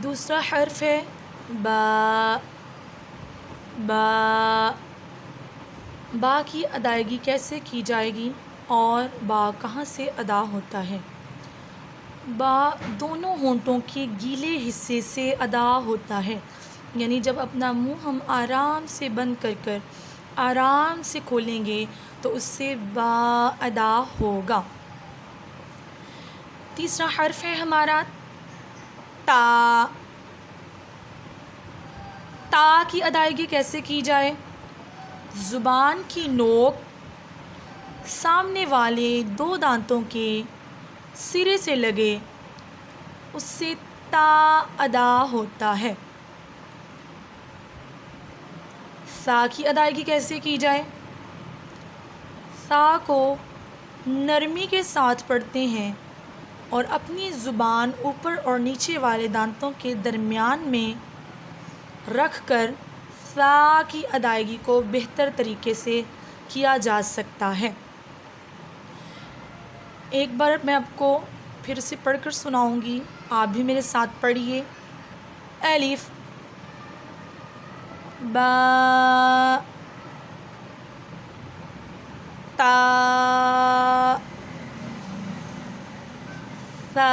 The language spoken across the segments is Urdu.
دوسرا حرف ہے با۔ با با کی ادائیگی کیسے کی جائے گی اور با کہاں سے ادا ہوتا ہے؟ با دونوں ہونٹوں کے گیلے حصے سے ادا ہوتا ہے، یعنی جب اپنا منہ ہم آرام سے بند کر آرام سے کھولیں گے تو اس سے با ادا ہوگا۔ تیسرا حرف ہے ہمارا تا۔ تا کی ادائیگی کیسے کی جائے؟ زبان کی نوک سامنے والے 2 دانتوں کے سرے سے لگے، اس سے تا ادا ہوتا ہے۔ سا کی ادائیگی کیسے کی جائے؟ سا کو نرمی کے ساتھ پڑھتے ہیں اور اپنی زبان اوپر اور نیچے والے دانتوں کے درمیان میں رکھ کر سا کی ادائیگی کو بہتر طریقے سے کیا جا سکتا ہے۔ ایک بار میں آپ کو پھر سے پڑھ کر سناؤں گی، آپ بھی میرے ساتھ پڑھیے۔ الف با تا ثا۔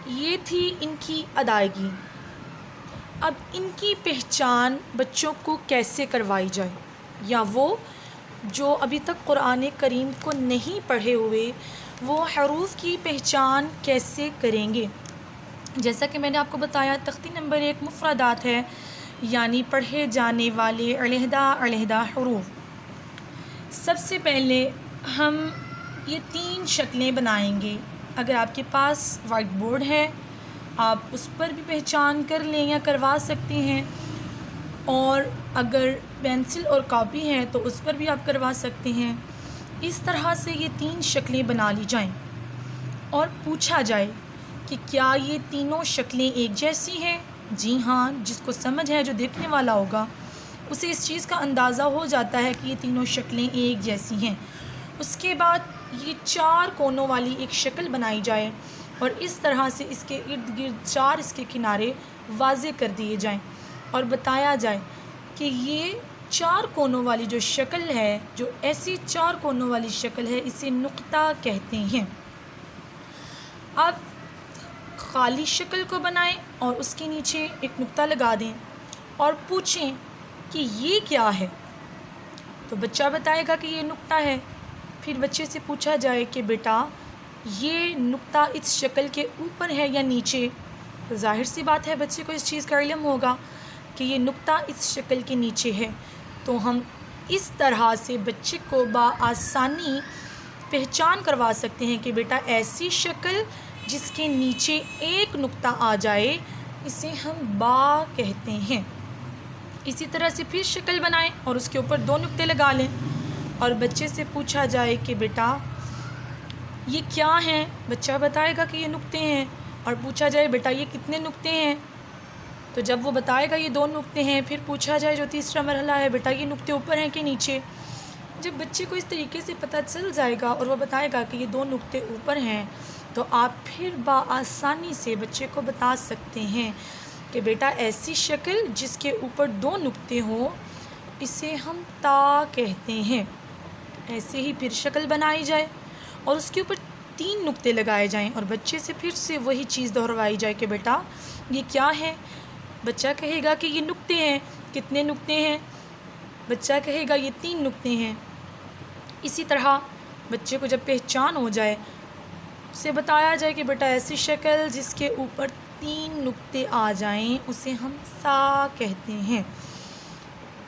یہ تھی ان کی ادائیگی۔ اب ان کی پہچان بچوں کو کیسے کروائی جائے، یا وہ جو ابھی تک قرآن کریم کو نہیں پڑھے ہوئے وہ حروف کی پہچان کیسے کریں گے؟ جیسا کہ میں نے آپ کو بتایا، تختی نمبر 1 مفردات ہے، یعنی پڑھے جانے والے علیحدہ علیحدہ حروف۔ سب سے پہلے ہم یہ 3 شکلیں بنائیں گے۔ اگر آپ کے پاس وائٹ بورڈ ہے آپ اس پر بھی پہچان کر لیں یا کروا سکتے ہیں، اور اگر پینسل اور کاپی ہے تو اس پر بھی آپ کروا سکتے ہیں۔ اس طرح سے یہ 3 شکلیں بنا لی جائیں اور پوچھا جائے کہ کیا یہ تینوں شکلیں ایک جیسی ہیں؟ جی ہاں، جس کو سمجھ ہے، جو دیکھنے والا ہوگا اسے اس چیز کا اندازہ ہو جاتا ہے کہ یہ تینوں شکلیں ایک جیسی ہیں۔ اس کے بعد یہ 4 کونوں والی ایک شکل بنائی جائے اور اس طرح سے اس کے ارد گرد 4 اس کے کنارے واضح کر دیے جائیں اور بتایا جائے کہ یہ 4 کونوں والی جو شکل ہے، جو ایسی 4 کونوں والی شکل ہے، اسے نقطہ کہتے ہیں۔ اب خالی شکل کو بنائیں اور اس کے نیچے ایک نقطہ لگا دیں اور پوچھیں کہ یہ کیا ہے، تو بچہ بتائے گا کہ یہ نقطہ ہے۔ پھر بچے سے پوچھا جائے کہ بیٹا یہ نقطہ اس شکل کے اوپر ہے یا نیچے، تو ظاہر سی بات ہے بچے کو اس چیز کا علم ہوگا کہ یہ نقطہ اس شکل کے نیچے ہے۔ تو ہم اس طرح سے بچے کو بآسانی پہچان کروا سکتے ہیں کہ بیٹا ایسی شکل جس کے نیچے ایک نقطہ آ جائے اسے ہم با کہتے ہیں۔ اسی طرح سے پھر شکل بنائیں اور اس کے اوپر 2 نقطے لگا لیں اور بچے سے پوچھا جائے کہ بیٹا یہ کیا ہیں، بچہ بتائے گا کہ یہ نقطے ہیں، اور پوچھا جائے بیٹا یہ کتنے نقطے ہیں، تو جب وہ بتائے گا یہ 2 نقطے ہیں، پھر پوچھا جائے جو تیسرا مرحلہ ہے، بیٹا یہ نقطے اوپر ہیں کہ نیچے۔ جب بچے کو اس طریقے سے پتہ چل جائے گا اور وہ بتائے گا کہ یہ 2 نقطے اوپر ہیں، تو آپ پھر بآسانی سے بچے کو بتا سکتے ہیں کہ بیٹا ایسی شکل جس کے اوپر 2 نقطے ہوں اسے ہم تا کہتے ہیں۔ ایسے ہی پھر شکل بنائی جائے اور اس کے اوپر 3 نقطے لگائے جائیں اور بچے سے پھر سے وہی چیز دہروائی جائے کہ بیٹا یہ کیا ہے، بچہ کہے گا کہ یہ نقطے ہیں۔ کتنے نقطے ہیں؟ بچہ کہے گا یہ 3 نقطے ہیں۔ اسی طرح بچے کو جب پہچان ہو جائے اسے بتایا جائے کہ بیٹا ایسی شکل جس کے اوپر 3 نقطے آ جائیں اسے ہم سا کہتے ہیں۔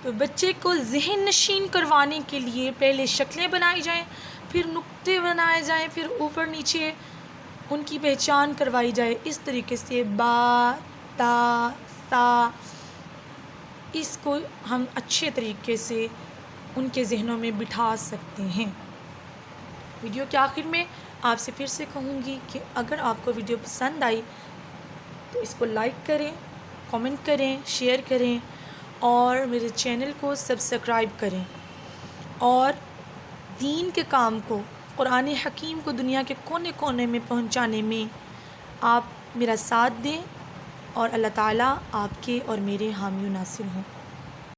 تو بچے کو ذہن نشین کروانے کے لیے پہلے شکلیں بنائی جائیں، پھر نقطے بنائے جائیں، پھر اوپر نیچے ان کی پہچان کروائی جائے۔ اس طریقے سے با، تا، سا، اس کو ہم اچھے طریقے سے ان کے ذہنوں میں بٹھا سکتے ہیں۔ ویڈیو کے آخر میں آپ سے پھر سے کہوں گی کہ اگر آپ کو ویڈیو پسند آئی تو اس کو لائک کریں، کامنٹ کریں، شیئر کریں اور میرے چینل کو سبسکرائب کریں، اور دین کے کام کو، قرآن حکیم کو دنیا کے کونے کونے میں پہنچانے میں آپ میرا ساتھ دیں اور اللہ تعالیٰ آپ کے اور میرے حامی و ناصر ہوں۔